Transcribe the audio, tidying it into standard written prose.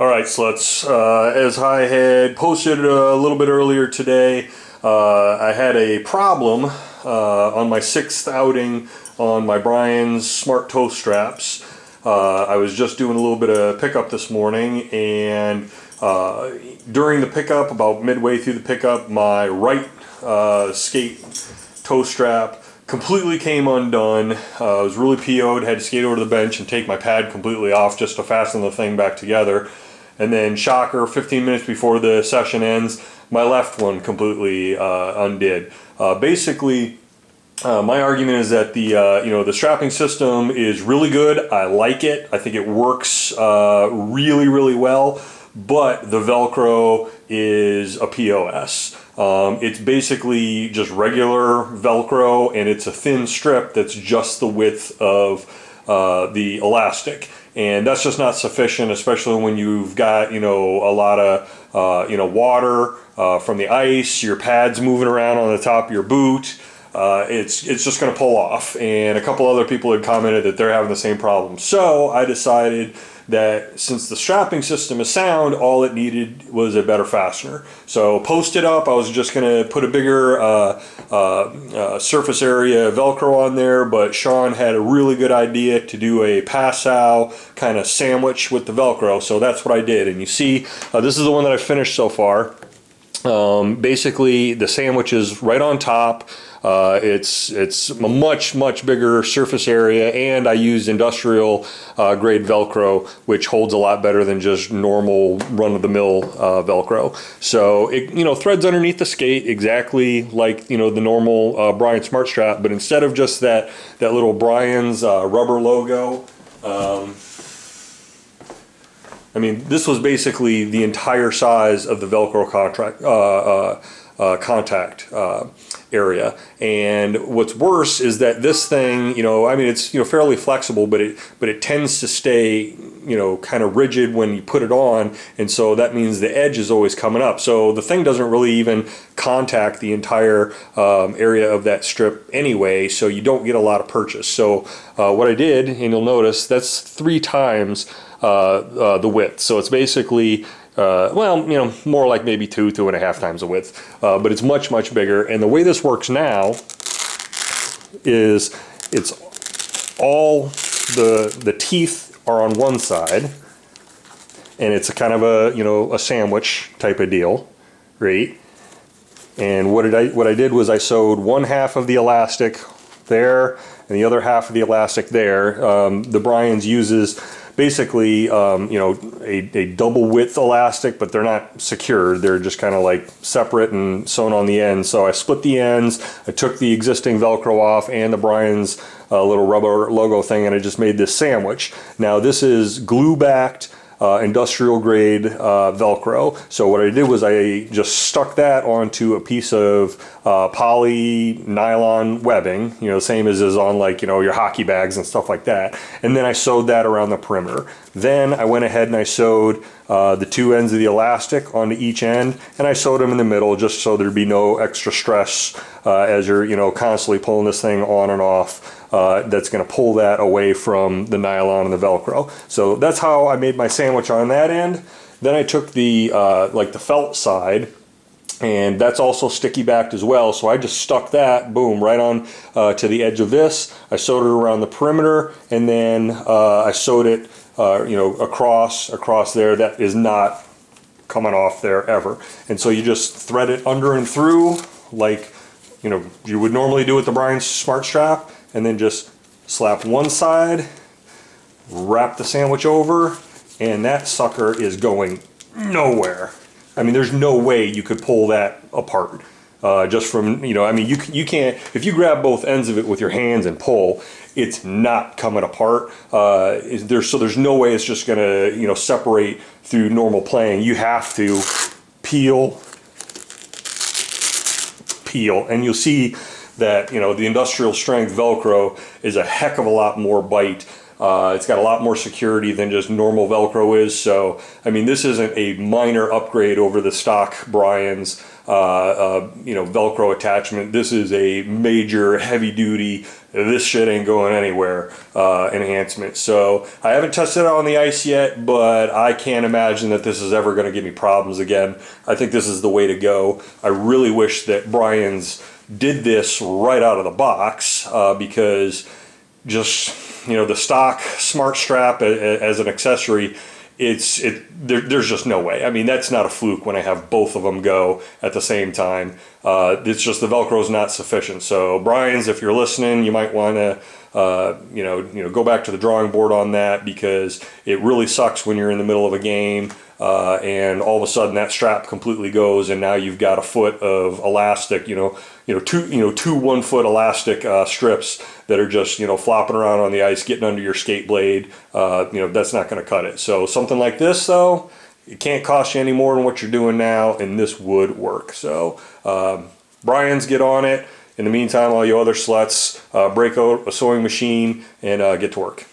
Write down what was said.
All right, sluts. As I had posted a little bit earlier today, I had a problem on my 6th outing on my Brian's smart toe straps. I was just doing a little bit of pickup this morning, and during the pickup, about midway through the pickup, my right skate toe strap completely came undone. I was really PO'd, had to skate over to the bench and take my pad completely off just to fasten the thing back together. And then, shocker, 15 minutes before the session ends, my left one completely undid. Basically, my argument is that the strapping system is really good. I like it. I think it works really, really well. But the Velcro is a POS. It's basically just regular Velcro, and it's a thin strip that's just the width of the elastic. And that's just not sufficient, especially when you've got, a lot of, water from the ice, your pad's moving around on the top of your boot. It's just going to pull off. And a couple other people had commented that they're having the same problem. So I decided that since the strapping system is sound, all it needed was a better fastener. So post it up. I was just going to put a bigger surface area Velcro on there, but Sean had a really good idea to do a pass-out kind of sandwich with the Velcro. So that's what I did. And you see, this is the one that I finished so far. Basically, the sandwich is right on top. It's a much bigger surface area, and I used industrial grade Velcro, which holds a lot better than just normal run-of-the-mill Velcro. So it threads underneath the skate exactly like the normal Brian Smart Strap, but instead of just that little Brian's rubber logo. I mean, this was basically the entire size of the Velcro contact area. And what's worse is that this thing, it's fairly flexible, but it tends to stay kind of rigid when you put it on, and so that means the edge is always coming up. So the thing doesn't really even contact the entire area of that strip anyway, so you don't get a lot of purchase. So what I did, and you'll notice, that's 3 times the width. So it's basically more like maybe 2.5 times the width, but it's much bigger. And the way this works now is it's all the teeth are on one side, and it's a kind of a sandwich type of deal, right? And what I did was I sewed one half of the elastic there and the other half of the elastic there. The Brian's uses basically a double width elastic, but they're not secured. They're just kind of like separate and sewn on the ends. So I split the ends, I took the existing Velcro off and the Brian's little rubber logo thing, and I just made this sandwich. Now this is glue backed industrial grade Velcro. So what I did was I just stuck that onto a piece of poly nylon webbing, same as is on like your hockey bags and stuff like that, and then I sewed that around the perimeter. Then I went ahead and I sewed the 2 ends of the elastic onto each end, and I sewed them in the middle just so there'd be no extra stress as you're constantly pulling this thing on and off. That's going to pull that away from the nylon and the Velcro. So that's how I made my sandwich on that end. Then I took the the felt side, and that's also sticky backed as well. So I just stuck that, boom, right on to the edge of this. I sewed it around the perimeter, and then I sewed it across there. That is not coming off there ever. And so you just thread it under and through like you would normally do with the Brian Smart Strap, and then just slap one side, wrap the sandwich over, and that sucker is going nowhere. I mean, there's no way you could pull that apart just from, you can't, if you grab both ends of it with your hands and pull, it's not coming apart. So there's no way it's just gonna, separate through normal playing. You have to peel, and you'll see that the industrial strength Velcro is a heck of a lot more bite It's got a lot more security than just normal Velcro is. So, I mean, this isn't a minor upgrade over the stock Brian's, Velcro attachment. This is a major heavy duty, this shit ain't going anywhere enhancement. So I haven't tested it on the ice yet, but I can't imagine that this is ever going to give me problems again. I think this is the way to go. I really wish that Brian's did this right out of the box because just, the stock Smart Strap as an accessory, there's just no way. I mean, that's not a fluke when I have both of them go at the same time. It's just the Velcro is not sufficient. So Brian's, if you're listening, you might want to go back to the drawing board on that, because it really sucks when you're in the middle of a game and all of a sudden that strap completely goes, and now you've got a foot of elastic, two 1 foot elastic strips that are just flopping around on the ice, getting under your skate blade. That's not going to cut it. So something like this, though, it can't cost you any more than what you're doing now, and this would work. So Brian's, get on it. In the meantime, all you other sluts, break out a sewing machine and get to work.